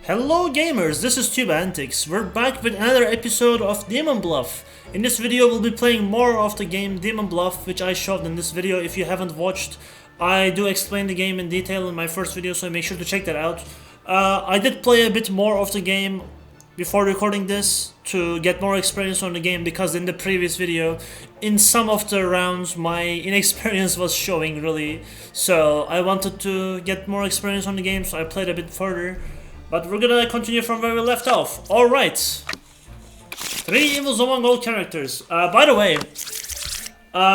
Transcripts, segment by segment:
Hello gamers, this is Tuba Antics. We're back with another episode of Demon Bluff. In this video we'll be playing more of the game Demon Bluff, which I showed in this video. If you haven't watched, I do explain the game in detail in my first video, so make sure to check that out. I did play a bit more of the game before recording this to get more experience on the game, because in the previous video, in some of the rounds, my inexperience was showing really. So I wanted to get more experience on the game, so I played a bit further. But we're gonna continue from where we left off. Alright. 3 evils among all characters. By the way,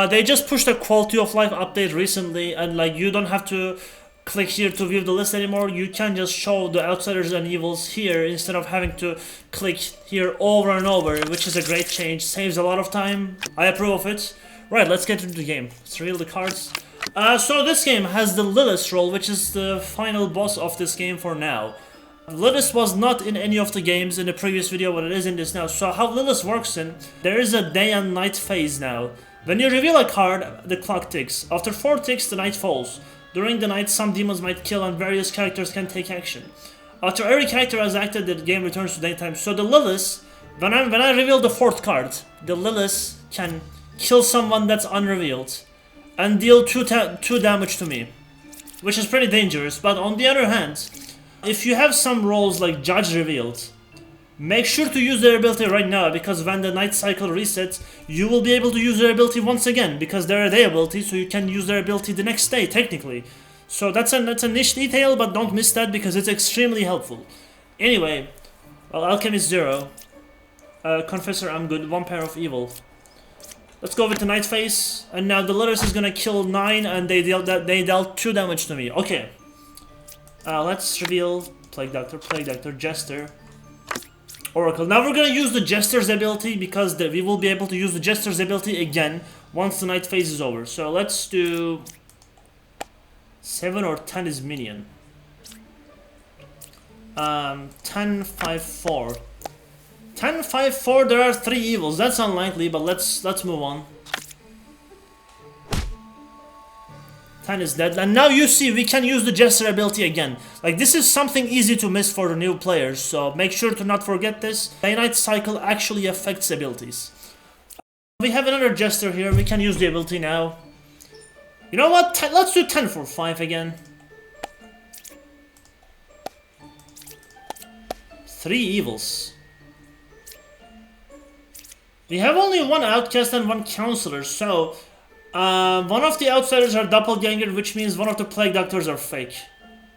they just pushed a quality of life update recently, and like you don't have to click here to view the list anymore. You can just show the outsiders and evils here instead of having to click here over and over, which is a great change. Saves a lot of time. I approve of it. Right, let's get into the game. Let's reveal the cards. So this game has the Lilis role, which is the final boss of this game for now. Lilis was not in any of the games in the previous video, but it is in this now. So how Lilis works there is a day and night phase now. When you reveal a card, the clock ticks. After 4 ticks, the night falls. During the night, some demons might kill and various characters can take action. After every character has acted, the game returns to daytime. So the Lilis, when I reveal the 4th card, the Lilis can kill someone that's unrevealed and deal 2 damage to me, which is pretty dangerous. But on the other hand, if you have some roles like Judge revealed, make sure to use their ability right now, because when the night cycle resets, you will be able to use their ability once again, because they're a day ability, so you can use their ability the next day, technically. So that's a niche detail, but don't miss that because it's extremely helpful. Anyway, well, Alchemist 0. Confessor, I'm good. 1 pair of evil. Let's go with the night phase, and now the Lilis is gonna kill 9, and they dealt 2 damage to me. Okay. Let's reveal Plague Doctor, Jester, Oracle. Now we're gonna use the Jester's ability, because we will be able to use the Jester's ability again once the night phase is over. So let's do 7 or 10 is minion. 10, 5, 4. 10, 5, 4. There are 3 evils. That's unlikely, but let's move on. 10 is dead, and now you see we can use the Jester ability again. Like, this is something easy to miss for the new players, so make sure to not forget this. Day-night cycle actually affects abilities. We have another Jester here, we can use the ability now. You know what, let's do 10 for 5 again. 3 evils. We have only 1 outcast and 1 Counsellor, so one of the outsiders are Doppelganger, which means one of the Plague Doctors are fake.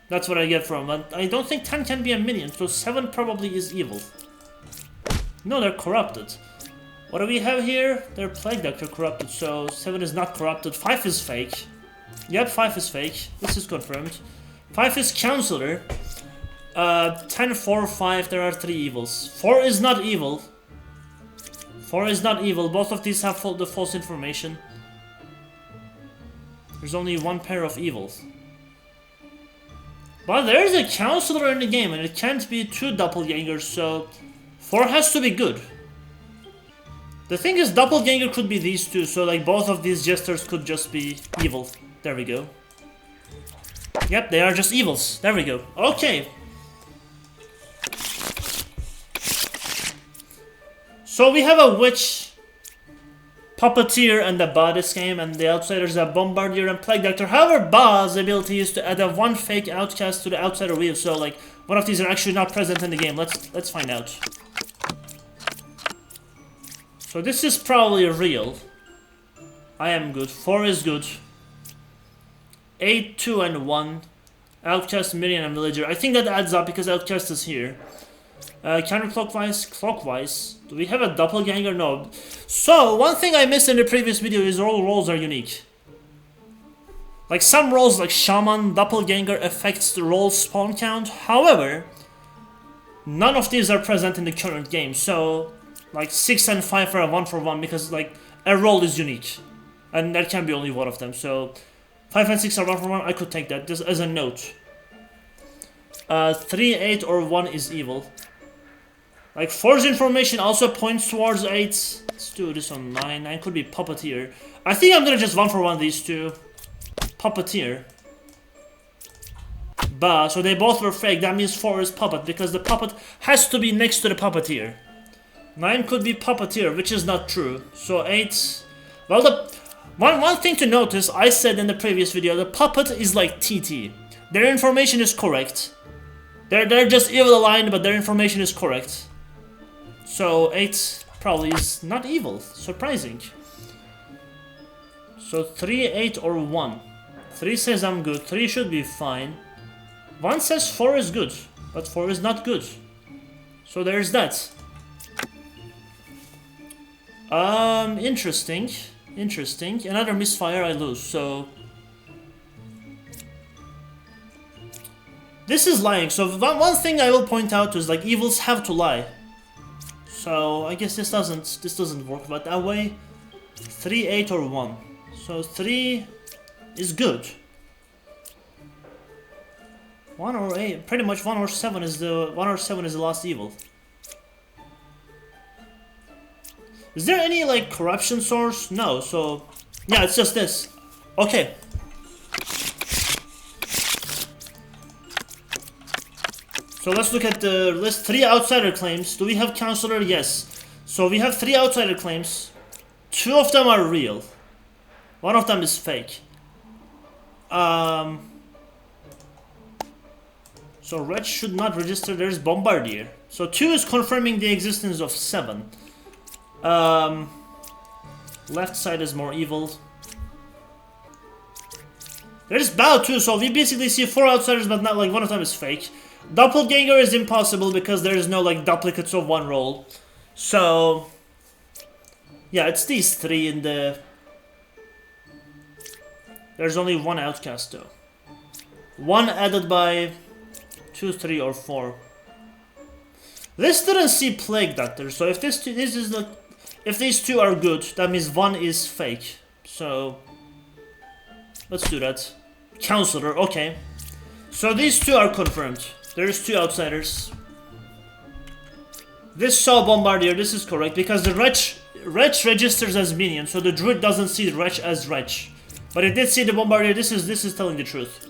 That's what I get from it. I don't think 10 can be a minion, so 7 probably is evil. No, they're corrupted. What do we have here? They're Plague Doctor corrupted, so 7 is not corrupted. 5 is fake. Yep, 5 is fake. This is confirmed. 5 is Counsellor. 10, 4, 5, there are 3 evils. 4 is not evil. 4 is not evil. Both of these have the false information. There's only 1 pair of evils. But there is a Counsellor in the game, and it can't be 2 Doppelgangers, so 4 has to be good. The thing is, Doppelganger could be these 2, so like both of these Jesters could just be evil. There we go. Yep, they are just evils. There we go. Okay. So we have a witch, puppeteer, and the Ba this game, and the outsiders are Bombardier and Plague Doctor. However, Ba's ability is to add a 1 fake outcast to the outsider wheel, so like one of these are actually not present in the game. Let's find out. So this is probably real. I am good. 4 is good. 8, 2, and 1. Outcast, minion, and villager. I think that adds up because outcast is here. Counterclockwise, clockwise. Do we have a Doppelganger? No. So, one thing I missed in the previous video is all roles are unique. Like some roles like Shaman, Doppelganger affects the role spawn count. However, none of these are present in the current game. So, like 6 and 5 are a 1 for 1 because like a role is unique. And there can be only 1 of them. So, 5 and 6 are 1 for 1. I could take that just as a note. 3, 8, or 1 is evil. Like 4's information also points towards 8. Let's do this on 9. 9 could be puppeteer. I think I'm gonna just 1 for 1 these 2. Puppeteer. Bah, so they both were fake. That means 4 is puppet, because the puppet has to be next to the puppeteer. 9 could be puppeteer, which is not true. So 8... Well, the one thing to notice, I said in the previous video, the puppet is like TT. Their information is correct. They're just evil aligned, but their information is correct. So 8 probably is not evil. Surprising. So 3, 8, or 1. 3 says I'm good. 3 should be fine. 1 says 4 is good, but 4 is not good. So there's that. Interesting. Interesting. Another misfire, I lose, so... This is lying, so one thing I will point out is, like, evils have to lie. So, I guess this doesn't work but that way. 3, 8, or 1. So 3 is good. 1 or 8, pretty much 1 or 7 is the last evil. Is there any like corruption source? No, so yeah, it's just this. Okay. So let's look at the list. 3 outsider claims. Do we have Counsellor? Yes. So we have 3 outsider claims. 2 of them are real. 1 of them is fake. So wretch should not register. There's Bombardier. So 2 is confirming the existence of 7. Left side is more evil. There's Bow too, so we basically see 4 outsiders, but not like 1 of them is fake. Doppelganger is impossible because there is no like duplicates of 1 role. So yeah, it's these 3 in the... There's only 1 outcast though. 1 added by 2, 3, or 4. This didn't see Plague Doctor, so if this is like... If these 2 are good, that means 1 is fake. So let's do that. Counsellor, okay. So these 2 are confirmed. There's 2 outsiders. This saw Bombardier, this is correct, because the wretch registers as minion, so the druid doesn't see the wretch as wretch. But it did see the Bombardier, this is telling the truth.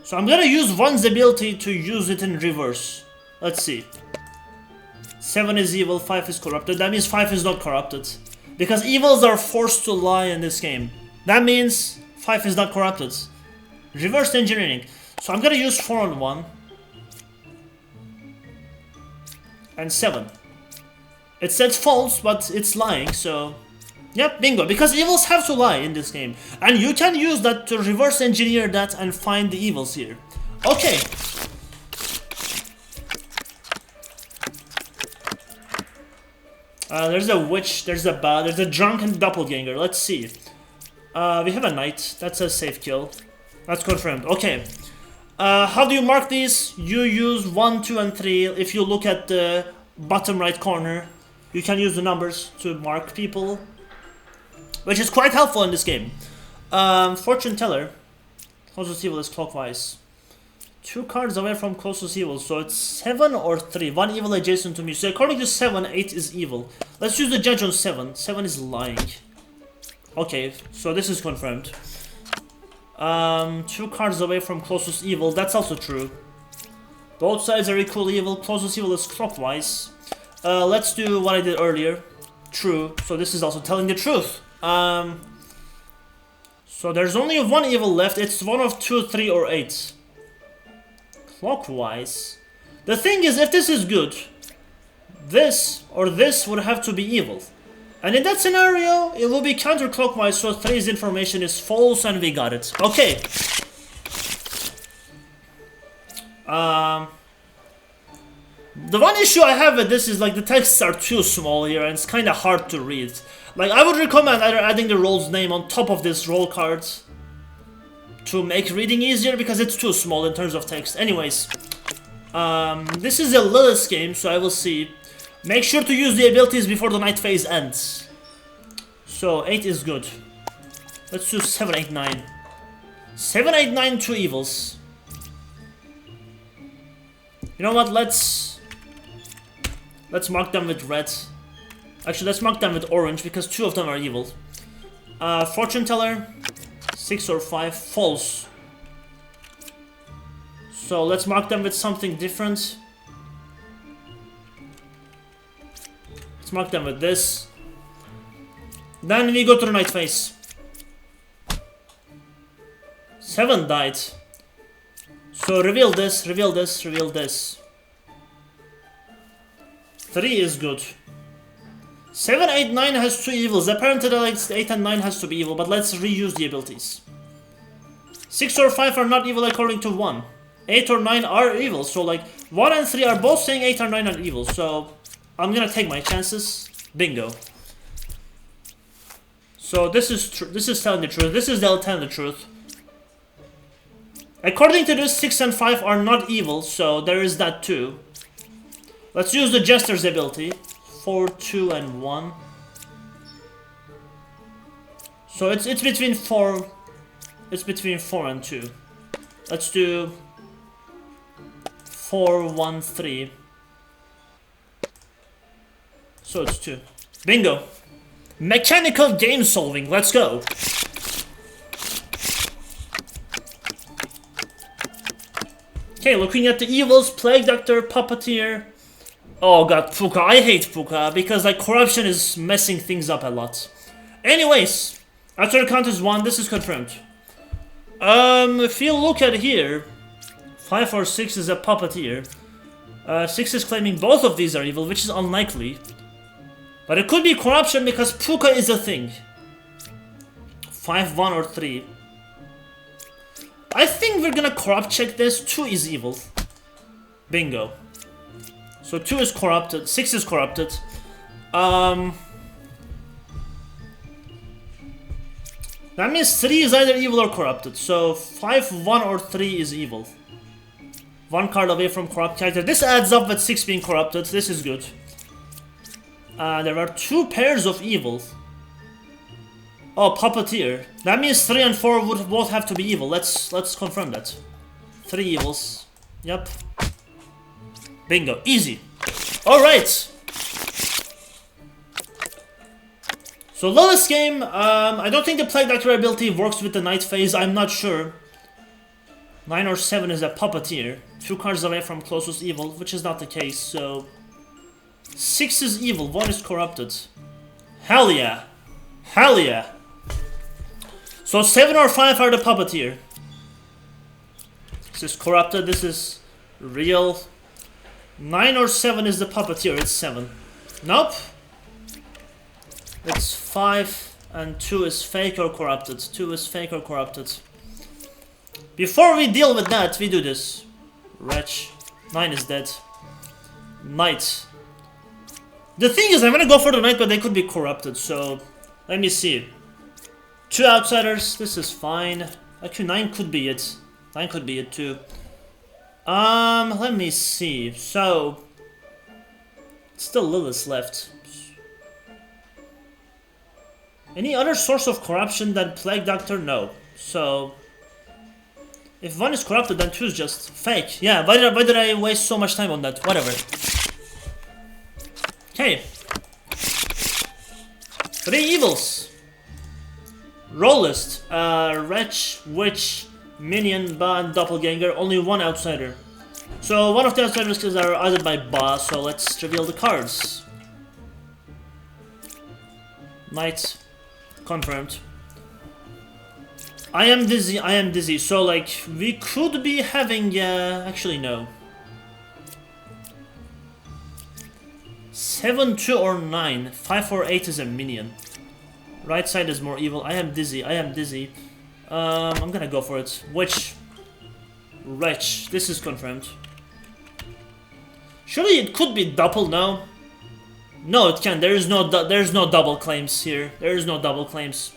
So I'm gonna use 1's ability to use it in reverse. Let's see. 7 is evil, 5 is corrupted. That means 5 is not corrupted. Because evils are forced to lie in this game. That means 5 is not corrupted. Reverse engineering. So I'm gonna use 4 on 1. And 7. It said false, but it's lying, so... Yep, bingo. Because evils have to lie in this game. And you can use that to reverse engineer that and find the evils here. Okay. There's a witch, there's a bad, there's a drunken doppelganger. Let's see. We have a knight. That's a safe kill. That's confirmed. Okay. How do you mark these? You use 1, 2, and 3. If you look at the bottom right corner, you can use the numbers to mark people, which is quite helpful in this game. Fortune teller. Closest evil is clockwise. 2 cards away from closest evil, so it's 7 or 3. 1 evil adjacent to me. So according to 7, 8 is evil. Let's use the judge on 7. 7 is lying. Okay, so this is confirmed. 2 cards away from closest evil. That's also true. Both sides are equal evil. Closest evil is clockwise. Let's do what I did earlier. True. So this is also telling the truth. So there's only 1 evil left. It's 1 of 2, 3, or 8. Clockwise. The thing is, if this is good, this or this would have to be evil. And in that scenario, it will be counterclockwise, so 3's information is false and we got it. Okay. The one issue I have with this is like the texts are too small here and it's kind of hard to read. Like I would recommend either adding the role's name on top of this role card to make reading easier because it's too small in terms of text. Anyways, this is a Lilis game, so I will see. Make sure to use the abilities before the night phase ends. So 8 is good. Let's do 7, 8, 9. 7, 8, 9, 2 evils. You know what? Let's mark them with red. Actually, let's mark them with orange because 2 of them are evil. Fortune teller. 6 or 5, false. So let's mark them with something different. Let's mark them with this. Then we go to the night phase. 7 died. So reveal this, reveal this, reveal this. 3 is good. 7, 8, 9 has 2 evils. Apparently like 8 and 9 has to be evil, but let's reuse the abilities. 6 or 5 are not evil according to 1. 8 or 9 are evil, so like 1 and 3 are both saying 8 or 9 are evil, so I'm gonna take my chances. Bingo. So this is telling the truth. This is telling the truth. According to this, 6 and 5 are not evil, so there is that too. Let's use the Jester's ability. 4, 2, and 1. So it's between 4. It's between 4 and 2. Let's do 4, 1, 3. So it's 2. Bingo. Mechanical game solving. Let's go. Okay, looking at the evils, Plague Doctor, Puppeteer. Oh god, Puka. I hate Puka because like corruption is messing things up a lot. Anyways, after the count is 1, this is confirmed. If you look at here, 5 or 6 is a Puppeteer. 6 is claiming both of these are evil, which is unlikely. But it could be corruption because Puka is a thing. 5, 1, or 3. I think we're gonna corrupt check this. 2 is evil. Bingo. So 2 is corrupted. 6 is corrupted. That means 3 is either evil or corrupted. So 5, 1, or 3 is evil. 1 card away from corrupt character. This adds up with 6 being corrupted. This is good. There are 2 pairs of evil. Oh, Puppeteer. That means 3 and 4 would both have to be evil. Let's confirm that. 3 evils. Yep. Bingo. Easy. Alright. So Lilis game, I don't think the Plague Doctor ability works with the night phase. I'm not sure. 9 or 7 is a Puppeteer. 2 cards away from closest evil, which is not the case, so... 6 is evil, 1 is corrupted. Hell yeah. Hell yeah. So 7 or 5 are the Puppeteer. This is corrupted, this is real. 9 or 7 is the Puppeteer, it's 7. Nope. It's 5 and 2 is fake or corrupted. 2 is fake or corrupted. Before we deal with that, we do this. Wretch. 9 is dead. Knight. The thing is, I'm gonna go for the knight, but they could be corrupted, so... Let me see. 2 outsiders, this is fine. Actually, 9 could be it. 9 could be it too. Let me see. So... Still Lilis left. Any other source of corruption than Plague Doctor? No. So... If 1 is corrupted, then 2 is just fake. Yeah, why did I waste so much time on that? Whatever. Okay. 3 evils. Roll list. Wretch, Witch, Minion, Ba, and Doppelganger. Only 1 outsider. So one of the outsiders are either by Ba, so let's reveal the cards. Knight. Confirmed. I am dizzy, so like, we could be having, actually no. 7, 2, or 9. 5 or 8 is a minion. Right side is more evil. I am dizzy. I'm gonna go for it. Witch. Wretch. This is confirmed. Surely it could be double, no? No, it can't. There's no double claims here. There is no double claims.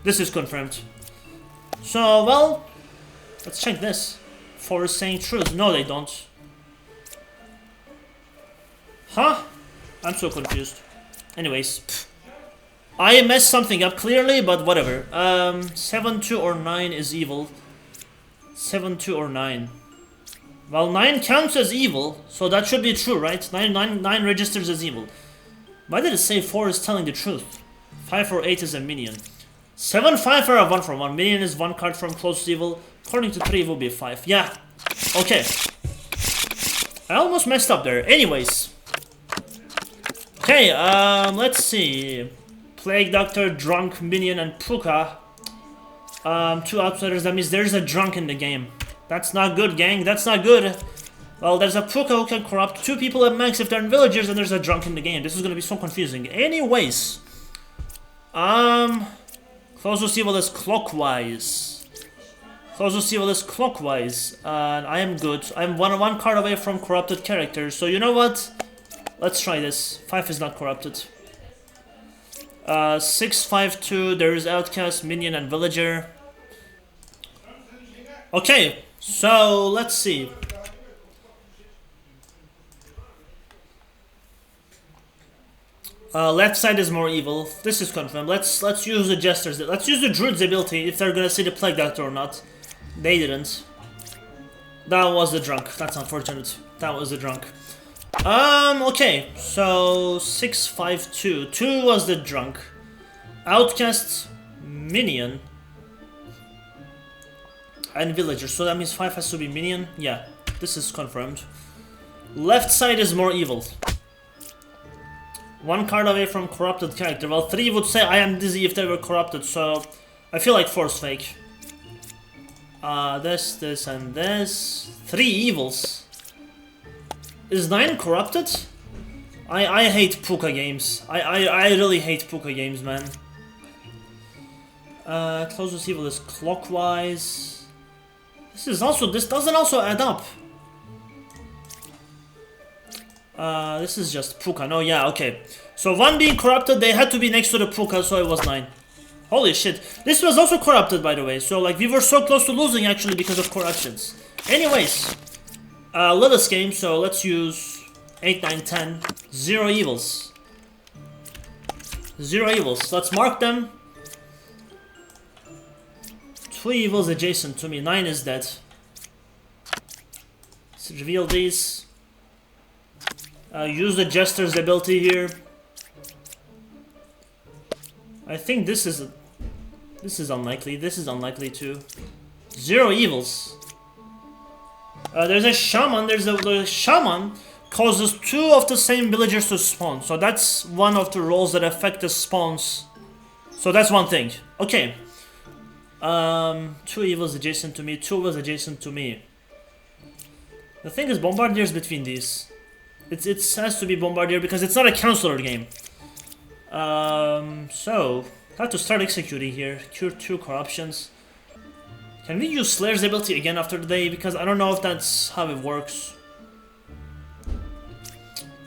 This is confirmed. So, well, let's check this. 4 is saying truth. No, they don't. Huh? I'm so confused. Anyways. Pfft. I messed something up clearly, but whatever. 7, 2, or 9 is evil. 7, 2, or 9. Well, 9 counts as evil, so that should be true, right? 9 registers as evil. Why did it say 4 is telling the truth? 5 or 8 is a minion. 7, 5 are a 1 for 1. Minion is 1 card from close evil. According to 3, it will be 5. Yeah, Okay. I almost messed up there. Anyways. Okay, let's see. Plague Doctor, Drunk, Minion, and Puka. 2 outsiders, that means there's a drunk in the game. That's not good, gang. That's not good. Well, there's a Puka who can corrupt 2 people at max if they're in villagers, and there's a drunk in the game. This is gonna be so confusing. Anyways. Closest evil is clockwise. Closest evil is clockwise. And I am good. I'm one card away from corrupted characters. So you know what? Let's try this. 5 is not corrupted. 6, 5, 2. There is outcast, minion, and villager. Okay. So let's see. Left side is more evil. This is confirmed. Let's use the jesters. Let's use the druid's ability if they're gonna see the plague doctor or not. They didn't. That was the drunk. That's unfortunate. That was the drunk. Okay. So 6, 5, 2. 2 was the drunk. Outcast, minion, and villager. So that means 5 has to be minion. Yeah, this is confirmed. Left side is more evil. 1 card away from corrupted character. Well, 3 would say I am dizzy if they were corrupted, so I feel like 4 is fake. This, and this. 3 evils. Is 9 corrupted? I hate Puka games. I really hate Puka games, man. Closest evil is clockwise. This doesn't also add up. This is just Puka. No, yeah, okay. So 1 being corrupted, they had to be next to the Puka, so it was 9. Holy shit. This was also corrupted, by the way. So, like, we were so close to losing, actually, because of corruptions. Anyways. Lilis game, so let's use 8, 9, 10. 0 evils. 0 evils. Let's mark them. 2 evils adjacent to me. 9 is dead. Let's reveal these. Use the jester's ability here. I think this is unlikely. This is unlikely too. 0 evils. There's a shaman. The shaman causes 2 of the same villagers to spawn. So that's one of the roles that affect the spawns. So that's one thing. Okay. 2 evils adjacent to me. 2 evils adjacent to me. The thing is, Bombardier is between these. It has to be Bombardier because it's not a Counsellor game. So I have to start executing here. Cure 2 corruptions. Can we use Slayer's ability again after the day? Because I don't know if that's how it works.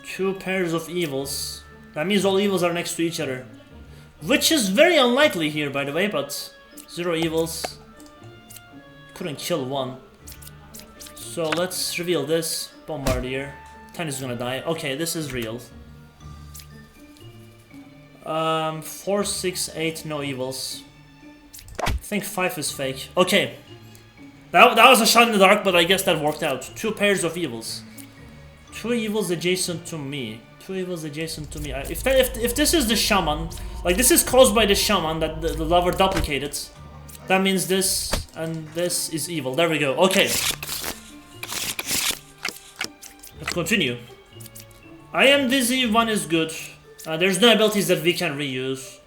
2 pairs of evils. That means all evils are next to each other. Which is very unlikely here, by the way, but 0 evils. Couldn't kill 1. So let's reveal this. Bombardier. 10 is gonna die. Okay, this is real. 4, 6, 8, no evils. I think 5 is fake. Okay. That was a shot in the dark, but I guess that worked out. 2 pairs of evils. 2 evils adjacent to me. 2 evils adjacent to me. If this is the shaman, like this is caused by the shaman that the lover duplicated, that means this and this is evil. There we go. Okay. Let's continue. I am dizzy, 1 is good. There's no abilities that we can reuse.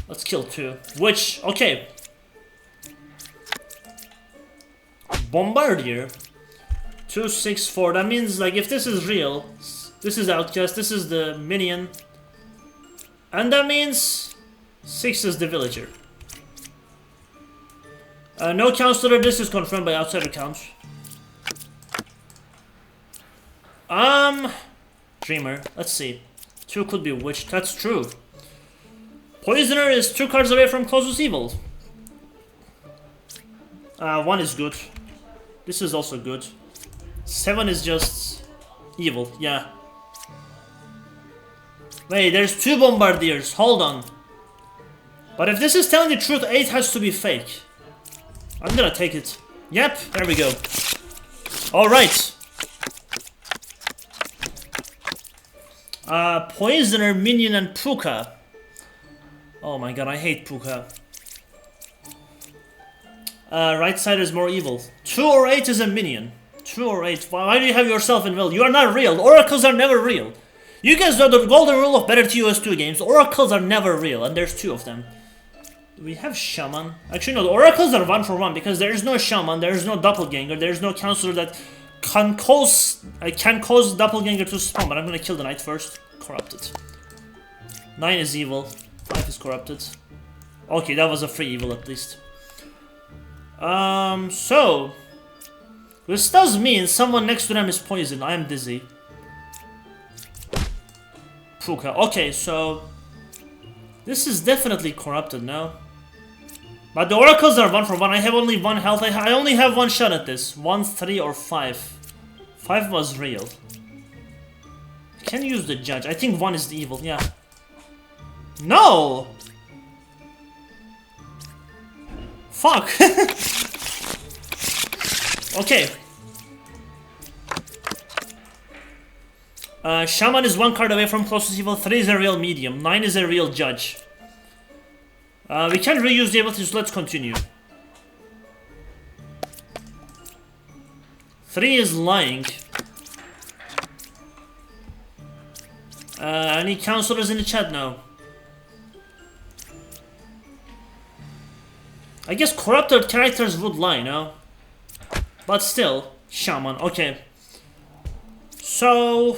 Let's kill 2. Which, okay. Bombardier. 2, 6, 4. That means, like, if this is real, this is outcast, this is the minion. And that means 6 is the villager. No Counsellor, this is confirmed by outsider count. Dreamer. Let's see. 2 could be witch. That's true. Poisoner is 2 cards away from closest evil. 1 is good. This is also good. 7 is just evil. Yeah. Wait, there's 2 Bombardiers. Hold on. But if this is telling the truth, 8 has to be fake. I'm gonna take it. Yep, there we go. Alright. Poisoner, Minion, and Puka. Oh my god, I hate Puka. Right side is more evil. 2 or 8 is a minion. 2 or 8. Why do you have yourself in will? You are not real. Oracles are never real. You guys know the golden rule of better TOS2 games. Oracles are never real, and there's 2 of them. Do we have Shaman? Actually, no, the Oracles are 1 for 1 because there is no Shaman, there is no Doppelganger, there is no Counsellor that can cause Doppelganger to spawn. But I'm gonna kill the Knight first. Corrupted. 9 is evil. 5 is corrupted. Okay, that was a free evil at least. So this does mean someone next to them is poisoned. I am dizzy. Puka. Okay, so this is definitely corrupted now. But the oracles are 1 for 1. I have only 1 health. I only have 1 shot at this. 1, 3, or 5. 5 was real. I can use the judge. I think 1 is the evil. Yeah. No! Fuck! Okay. Shaman is 1 card away from closest evil. 3 is a real medium. 9 is a real judge. We can reuse the abilities, so let's continue. 3 is lying. Any counselors in the chat now? I guess corrupted characters would lie, no? But still, Shaman, okay. So...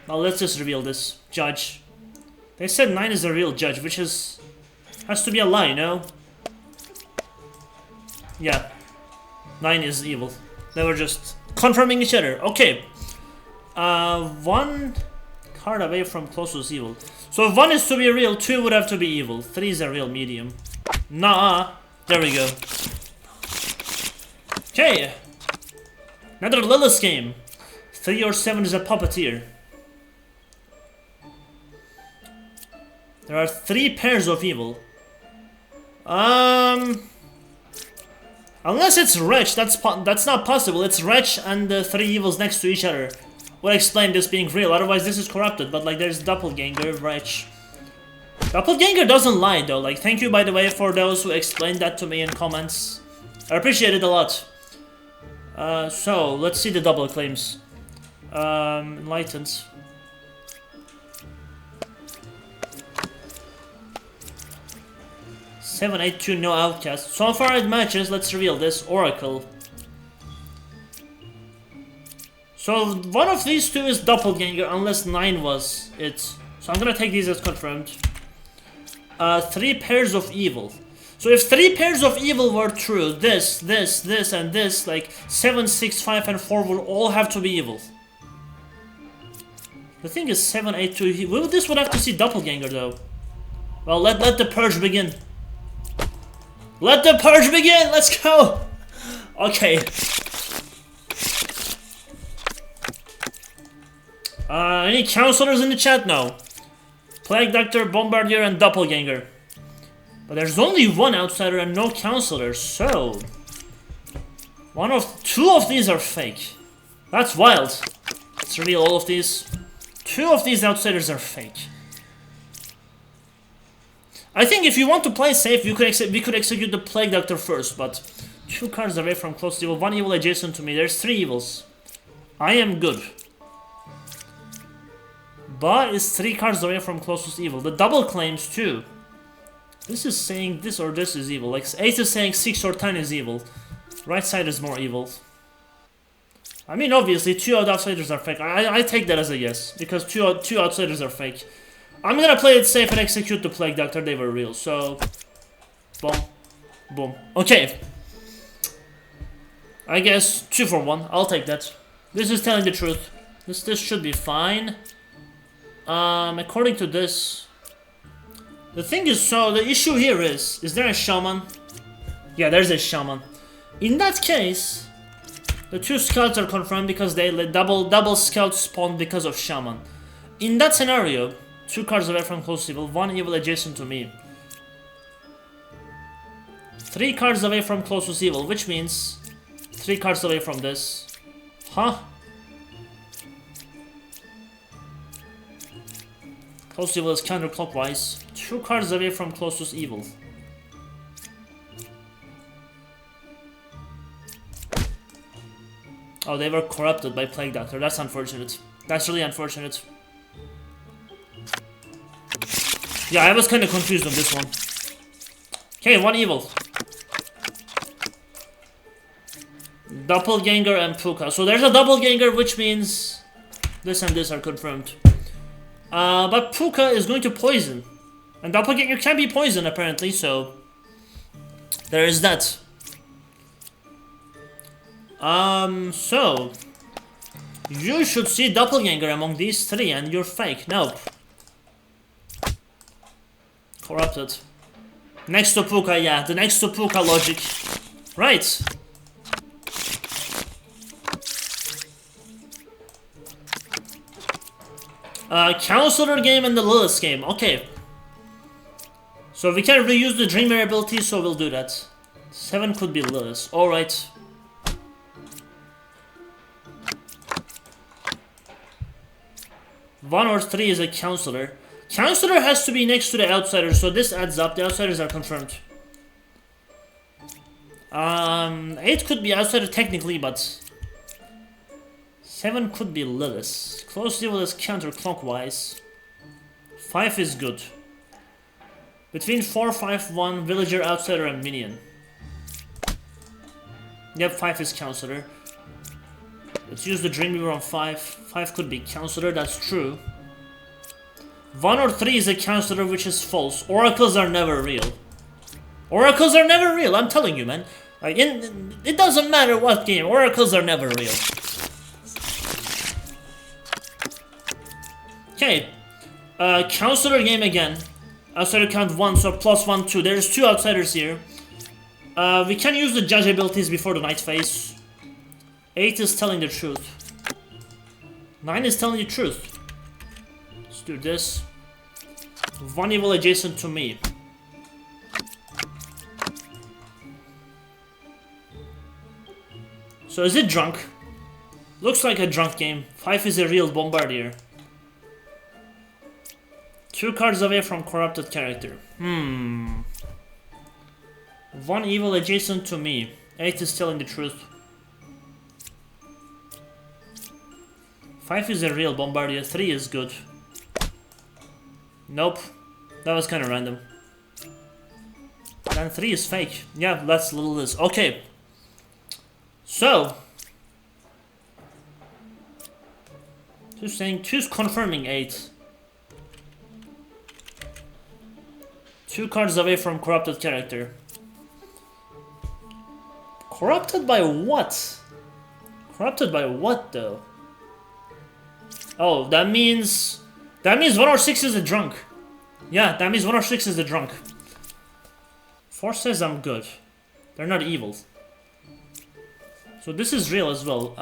Now let's just reveal this. Judge. They said 9 is a real judge, which is... has to be a lie, no? Yeah. 9 is evil. They were just confirming each other. Okay. 1 card away from closest evil. So if 1 is to be real, 2 would have to be evil. 3 is a real medium. Nah. There we go. Okay. Another Lilis game. 3 or 7 is a puppeteer. There are 3 pairs of evil. Unless it's wretch, that's not possible. It's wretch and the 3 evils next to each other would explain this being real. Otherwise, this is corrupted. But like, there's Doppelganger, wretch. Doppelganger doesn't lie though. Like, thank you by the way for those who explained that to me in comments. I appreciate it a lot. So let's see the double claims. Enlightened. Seven, 8, 2, no outcast. So far it matches. Let's reveal this. Oracle. So one of these 2 is Doppelganger, unless 9 was it. So I'm gonna take these as confirmed. 3 pairs of evil. So if 3 pairs of evil were true, this, and this, like 7, 6, 5, and 4 would all have to be evil. The thing is 7, 8, 2. This would have to see Doppelganger though. Well, let the purge begin. Let the purge begin! Let's go! Okay. Any counselors in the chat now? Plague Doctor, Bombardier, and Doppelganger. But there's only 1 outsider and no counselors, so... 2 of these are fake. That's wild. Let's reveal all of these. 2 of these outsiders are fake. I think if you want to play safe, we could execute the Plague Doctor first, but 2 cards away from close evil, 1 evil adjacent to me. There's 3 evils. I am good. But is 3 cards away from closest evil. The double claims too. This is saying this or this is evil. Like 8 is saying 6 or 10 is evil. Right side is more evil. I mean, obviously 2 outsiders are fake. I take that as a yes, because 2 outsiders are fake. I'm gonna play it safe and execute the Plague Doctor. They were real, so... Boom. Boom. Okay. I guess 2 for 1. I'll take that. This is telling the truth. This should be fine. According to this... The thing is, so the issue here is there a Shaman? Yeah, there's a Shaman. In that case, the 2 scouts are confirmed because they let double scout spawn because of Shaman. In that scenario... 2 cards away from close evil, 1 evil adjacent to me. 3 cards away from closest evil, which means 3 cards away from this. Huh? Close evil is counterclockwise. 2 cards away from closest evil. Oh, they were corrupted by Plague Doctor. That's unfortunate. That's really unfortunate. Yeah, I was kind of confused on this one. Okay, one evil. Doppelganger and Puka. So there's a Doppelganger, which means this and this are confirmed. But Puka is going to poison. And Doppelganger can be poisoned, apparently, so... there is that. So... you should see Doppelganger among these three, and you're fake. Nope. Corrupted. Next to Puka, yeah. The next to Puka logic. Right. Counsellor game and the Lilis game. Okay. So we can reuse the Dreamer ability, so we'll do that. 7 could be Lilis. Alright. One or 3 is a Counsellor. Counsellor has to be next to the Outsiders, so this adds up. The Outsiders are confirmed. 8 could be Outsider technically, but... 7 could be Lilis. Close evil is counterclockwise. 5 is good. Between 4, 5, 1, Villager, Outsider, and Minion. Yep, 5 is Counsellor. Let's use the Dreamweaver on 5. 5 could be Counsellor, that's true. 1 or 3 is a Counsellor, which is false. Oracles are never real. Oracles are never real, I'm telling you, man. Like, it doesn't matter what game, Oracles are never real. Okay. Counsellor game again. Outsider count 1, so +1, 2. There's 2 Outsiders here. We can use the Judge abilities before the Night Phase. 8 is telling the truth. 9 is telling the truth. Let's do this. 1 evil adjacent to me. So is it drunk? Looks like a drunk game. 5 is a real Bombardier. 2 cards away from corrupted character. 1 evil adjacent to me. 8 is telling the truth. 5 is a real Bombardier. 3 is good. Nope. That was kind of random. And 3 is fake. Yeah, that's Lilis. Okay. So. 2's saying 2's confirming 8. 2 cards away from corrupted character. Corrupted by what? Corrupted by what though? Oh, that means 1 or 6 is a drunk. Yeah, that means 1 or 6 is a drunk. 4 says I'm good. They're not evil. So this is real as well.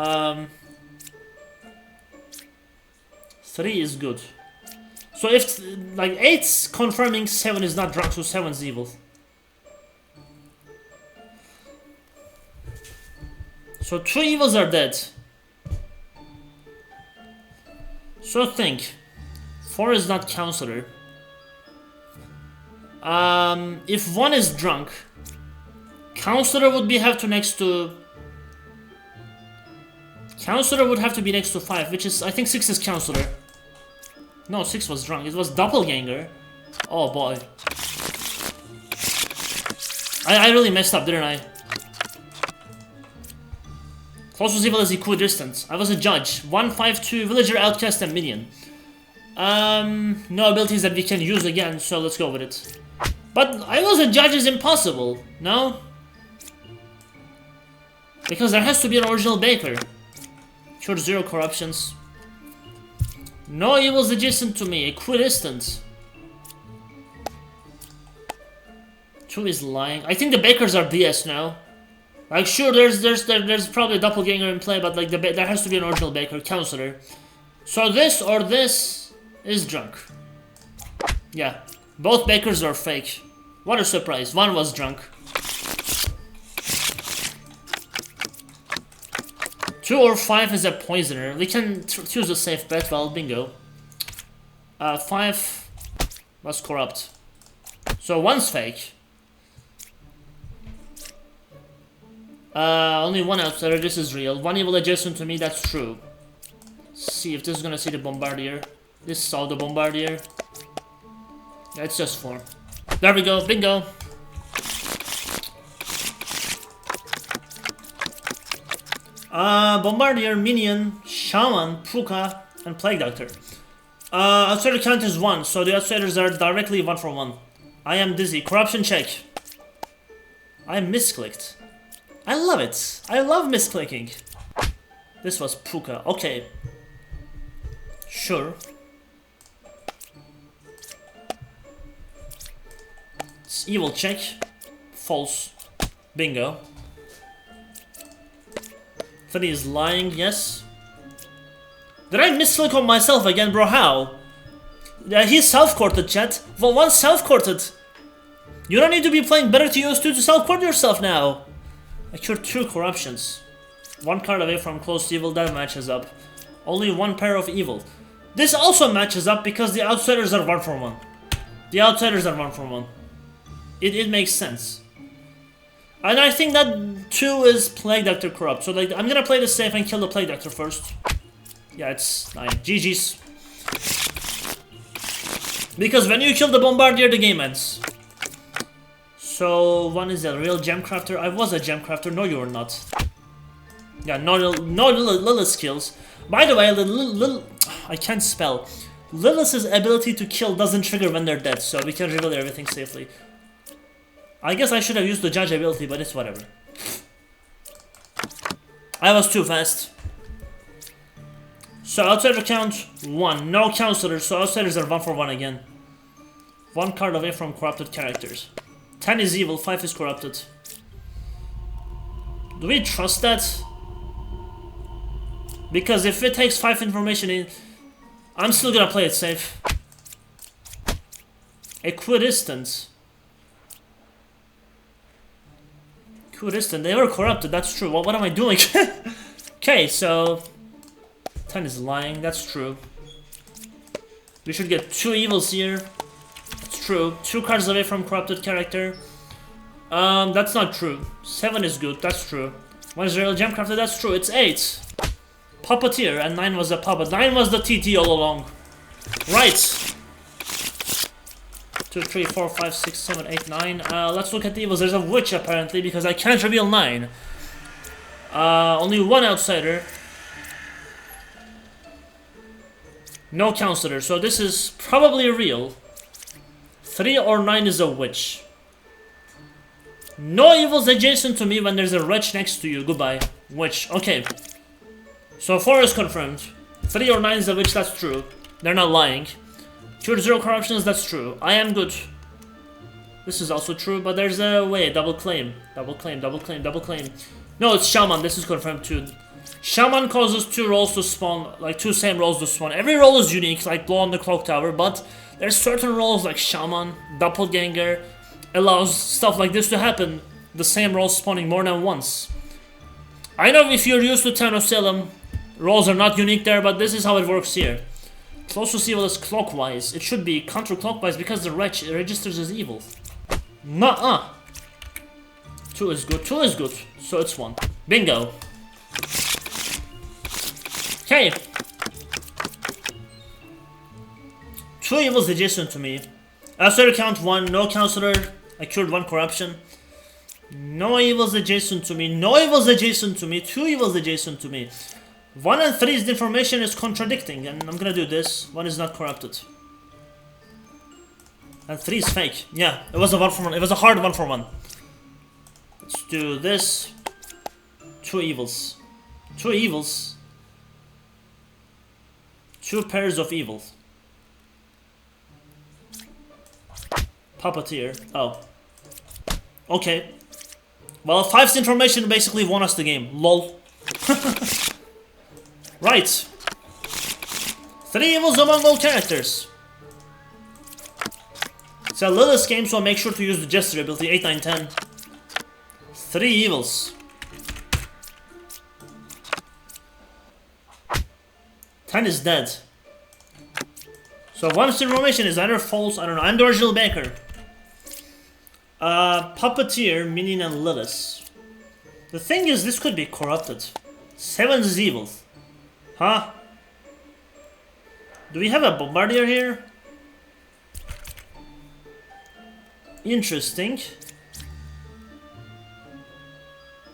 3 is good. So if, like, 8's confirming 7 is not drunk, so 7's evil. So 2 evils are dead. So think. 4 is not Counsellor. If 1 is drunk, Counsellor would be have to next to... Counsellor would have to be next to 5, which is, I think 6 is Counsellor. No, 6 was drunk. It was Doppelganger. Oh boy. I really messed up, didn't I? Closest evil is equidistant. I was a judge. 1, 5, 2, Villager, Outcast, and Minion. No abilities that we can use again, so let's go with it. But I was a judge is impossible, no? Because there has to be an original baker. Sure, 0 corruptions. No evils adjacent to me, equidistant. 2 is lying. I think the bakers are BS now. Like, sure, there's probably a doppelganger in play, but like there has to be an original baker, Counsellor. So this or this is drunk. Yeah, both bakers are fake. What a surprise! 1 was drunk. 2 or 5 is a poisoner. We can choose a safe bet. Well, bingo. 5 was corrupt. So 1's fake. Only one outsider, this is real. One evil adjacent to me, that's true. Let's see if this is gonna see the Bombardier. This saw the Bombardier. Yeah, it's just 4. There we go, bingo! Bombardier, Minion, Shaman, Puka, and Plague Doctor. Outsider count is 1, so the outsiders are directly 1 for 1. I am dizzy. Corruption check. I misclicked. I love it. I love misclicking. This was Puka. Okay. Sure. It's evil check. False. Bingo. 3 is lying, yes. Did I misclick on myself again, bro? How? He's self-courted, chat. Well, one self-courted. You don't need to be playing better to use 2 to self-court yourself now. I cured 2 corruptions. 1 card away from close evil, that matches up. Only 1 pair of evil. This also matches up because the outsiders are 1 for 1. The outsiders are 1 for 1. It makes sense. And I think that 2 is Plague Doctor corrupt. So like, I'm gonna play this safe and kill the Plague Doctor first. Yeah, it's 9. GG's. Because when you kill the Bombardier, the game ends. So, 1 is a real Gemcrafter. I was a Gemcrafter. No, you were not. Yeah, no Lilis skills. By the way, I can't spell. Lilis' ability to kill doesn't trigger when they're dead, so we can reveal everything safely. I guess I should have used the judge ability, but it's whatever. I was too fast. So outsider count 1. No Counsellor, so outsiders are 1 for 1 again. 1 card away from corrupted characters. 10 is evil, 5 is corrupted. Do we trust that? Because if it takes 5 information in, I'm still gonna play it safe. Equidistant. Equidistant, they were corrupted, that's true. What am I doing? Okay, so 10 is lying, that's true. We should get 2 evils here. It's true. 2 cards away from corrupted character. That's not true. 7 is good, that's true. 1 is real Gemcrafter, that's true. It's 8. Puppeteer, and 9 was a puppet. 9 was the TT all along. Right. 2, 3, 4, 5, 6, 7, 8, 9. Let's look at the evils. There's a witch apparently because I can't reveal 9. Only 1 outsider. No Counsellor, so this is probably real. 3 or 9 is a witch. No evils adjacent to me when there's a wretch next to you. Goodbye. Witch. Okay. So 4 is confirmed. 3 or 9 is a witch, that's true. They're not lying. Cured 0 corruptions, that's true. I am good. This is also true, but there's a way. Double claim. Double claim, double claim, double claim. No, it's Shaman. This is confirmed too. Shaman causes 2 rolls to spawn, like 2 same rolls to spawn. Every roll is unique, like blow on the Clocktower, but there's certain rolls like Shaman, Doppelganger, allows stuff like this to happen. The same roll spawning more than once. I know if you're used to Town of Salem, rolls are not unique there, but this is how it works here. Closest evil is clockwise. It should be counterclockwise because the wretch registers as evil. Nuh-uh. 2 is good. 2 is good. So it's 1. Bingo. Okay. 2 evils adjacent to me. Outsider count 1. No Counsellor. I cured 1 corruption. No evils adjacent to me. No evils adjacent to me. 2 evils adjacent to me. 1 and 3's information is contradicting, and I'm gonna do this. 1 is not corrupted. And 3 is fake. Yeah, it was a 1 for 1. It was a hard 1 for 1. Let's do this. 2 evils. 2 evils. 2 pairs of evils. Puppeteer. Oh. Okay. Well, 5's information basically won us the game. LOL. Right. 3 evils among all characters. It's a Lilis game, so make sure to use the Jester ability. 8, 9, 10. 3 evils. 10 is dead. So 1's information is either false, I don't know. I'm the original baker. Puppeteer, Minion, and Lilis. The thing is, this could be corrupted. 7 is evil. Huh? Do we have a Bombardier here? Interesting.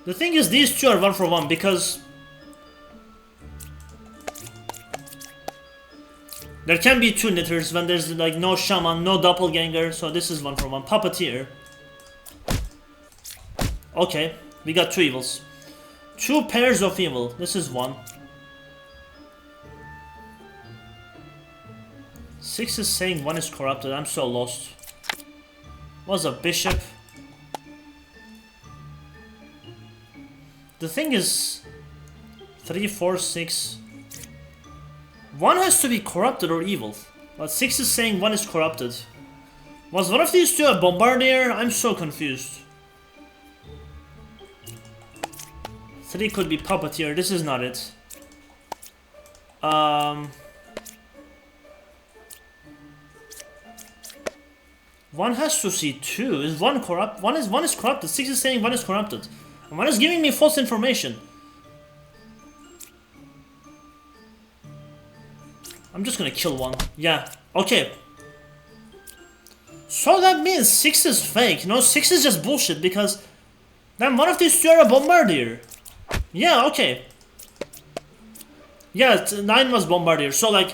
The thing is, these two are 1 for 1 because there can be 2 knitters when there's like no Shaman, no Doppelganger, so this is 1 for 1. Puppeteer. Okay, we got 2 evils. 2 pairs of evil. This is 1. 6 is saying 1 is corrupted. I'm so lost. Was a bishop. The thing is 3, 4, 6. 1 has to be corrupted or evil. But 6 is saying 1 is corrupted. Was one of these two a Bombardier? I'm so confused. 3 could be Puppeteer. This is not it. 1 has to see 2. Is 1 corrupt? 1 is corrupted. 6 is saying 1 is corrupted. And 1 is giving me false information. I'm just gonna kill 1. Yeah. Okay. So that means 6 is fake. No, 6 is just bullshit because then one of these two are a Bombardier. Yeah, okay. Yeah, 9 was Bombardier. So like,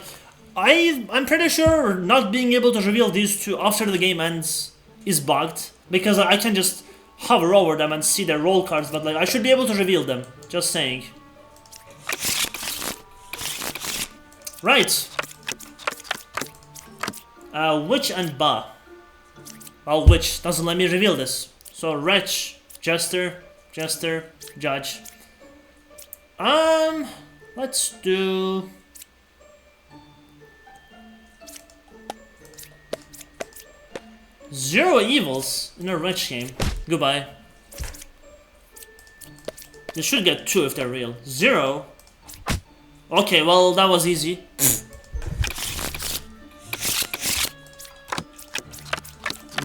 I'm pretty sure not being able to reveal these two after the game ends is bugged because I can just hover over them and see their roll cards, but like I should be able to reveal them. Just saying. Right. Witch and Ba. Well, Witch doesn't let me reveal this. So Wretch, Jester, Judge. Let's do 0 evils in a Wretch game. Goodbye. They should get 2 if they're real. 0. Okay, well that was easy.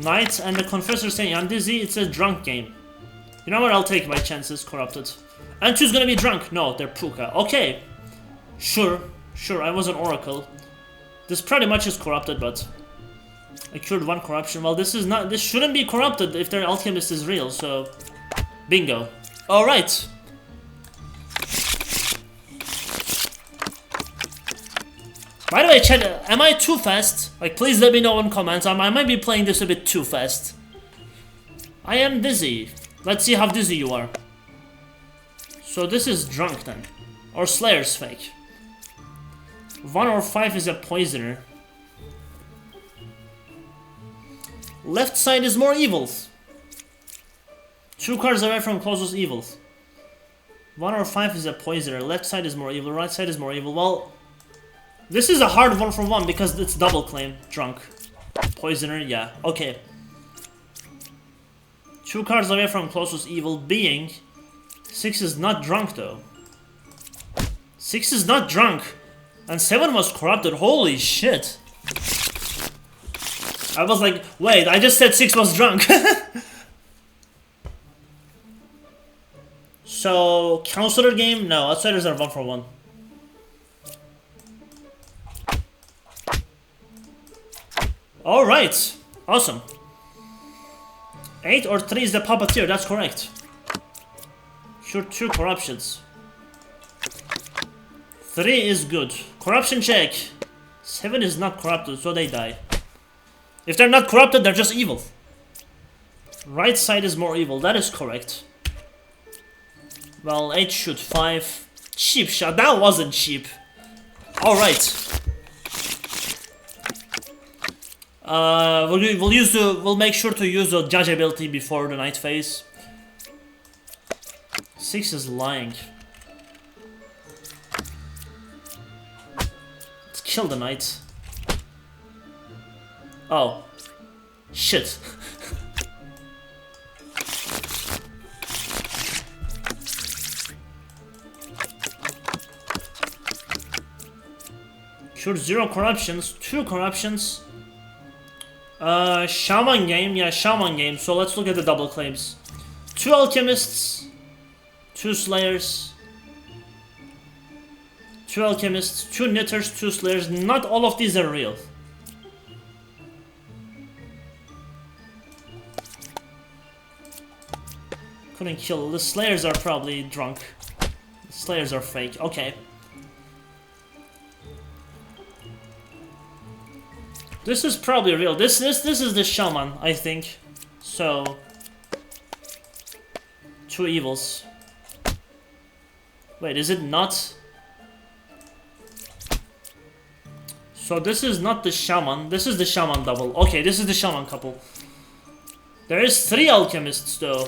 Knight and the Confessor saying I'm dizzy. It's a drunk game. You know what? I'll take my chances. Corrupted. And 2's gonna be drunk. No, they're Puka. Okay. Sure. I was an oracle. This pretty much is corrupted, but I cured 1 corruption. Well, this shouldn't be corrupted if their alchemist is real, so bingo. Alright. By the way, chat, am I too fast? Like, please let me know in comments. I might be playing this a bit too fast. I am dizzy. Let's see how dizzy you are. So this is drunk then. Or Slayer's fake. 1 or 5 is a poisoner. Left side is more evils. 2 cards away from closest evils. 1 or 5 is a poisoner. Left side is more evil. Right side is more evil. Well, this is a hard 1 for 1 because it's double claim. Drunk. Poisoner, yeah. Okay. 2 cards away from closest evil being 6 is not drunk though. 6 is not drunk. And 7 was corrupted. Holy shit. I was like, wait, I just said 6 was drunk. So, Counsellor game? No, outsiders are 1 for 1. Alright, awesome. 8 or 3 is the Puppeteer, that's correct. Sure, 2 corruptions. 3 is good. Corruption check. 7 is not corrupted, so they die. If they're not corrupted, they're just evil. Right side is more evil, that is correct. Well, 8 shoot 5. Cheap shot, that wasn't cheap. Alright. We'll make sure to use the judge ability before the night phase. 6 is lying. Let's kill the knight. Oh. Shit. Sure, 0 corruptions, 2 corruptions. Shaman game, yeah, Shaman game. So let's look at the double claims. 2 alchemists, 2 Slayers, 2 Alchemists, 2 Knitters, 2 Slayers. Not all of these are real. Couldn't kill. The Slayers are probably drunk. The Slayers are fake. Okay. This is probably real. This is the Shaman, I think. So 2 evils. Wait, is it not? So this is not the Shaman. This is the Shaman double. Okay, this is the Shaman couple. There is 3 Alchemists though.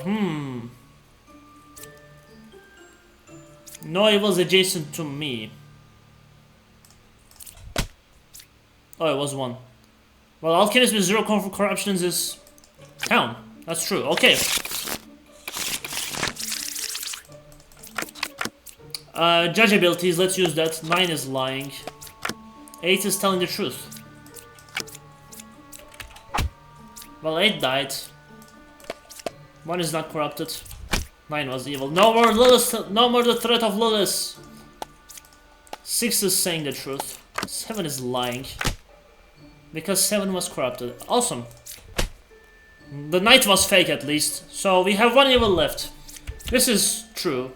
No evils adjacent to me. Oh, it was 1. Well, Alchemist with 0 corruptions is Town. That's true. Okay. Judge abilities, let's use that. 9 is lying. 8 is telling the truth. Well, 8 died. 1 is not corrupted. 9 was evil. No more Lilis, no more the threat of Lilis. 6 is saying the truth. 7 is lying. Because 7 was corrupted. Awesome. The knight was fake at least. So we have 1 evil left. This is true.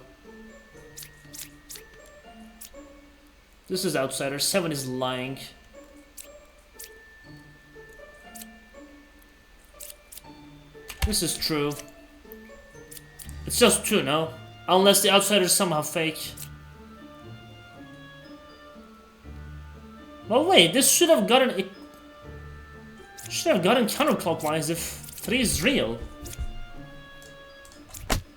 This is outsider. 7 is lying. This is true. It's just 2, no? Unless the outsider is somehow fake. Well, wait, this should have gotten it. Should have gotten counterclockwise if 3 is real.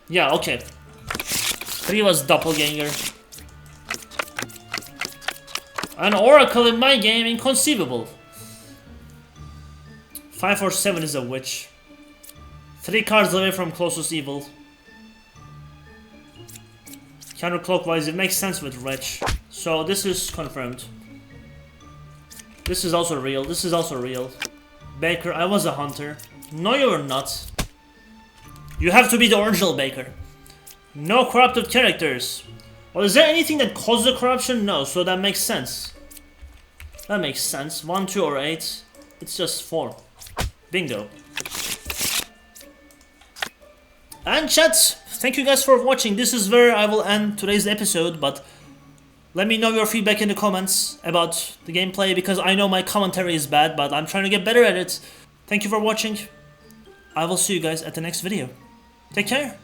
Yeah, okay. 3 was Doppelganger. An oracle in my game, inconceivable. 5 or 7 is a witch. 3 cards away from closest evil. Counterclockwise, it makes sense with wretch. So this is confirmed. This is also real. This is also real. Baker, I was a hunter. No, you were not. You have to be the original Baker. No corrupted characters. Well, is there anything that caused the corruption? No, so that makes sense. That makes sense. 1, 2, or 8. It's just 4. Bingo. And chat, thank you guys for watching. This is where I will end today's episode, but let me know your feedback in the comments about the gameplay, because I know my commentary is bad, but I'm trying to get better at it. Thank you for watching. I will see you guys at the next video. Take care.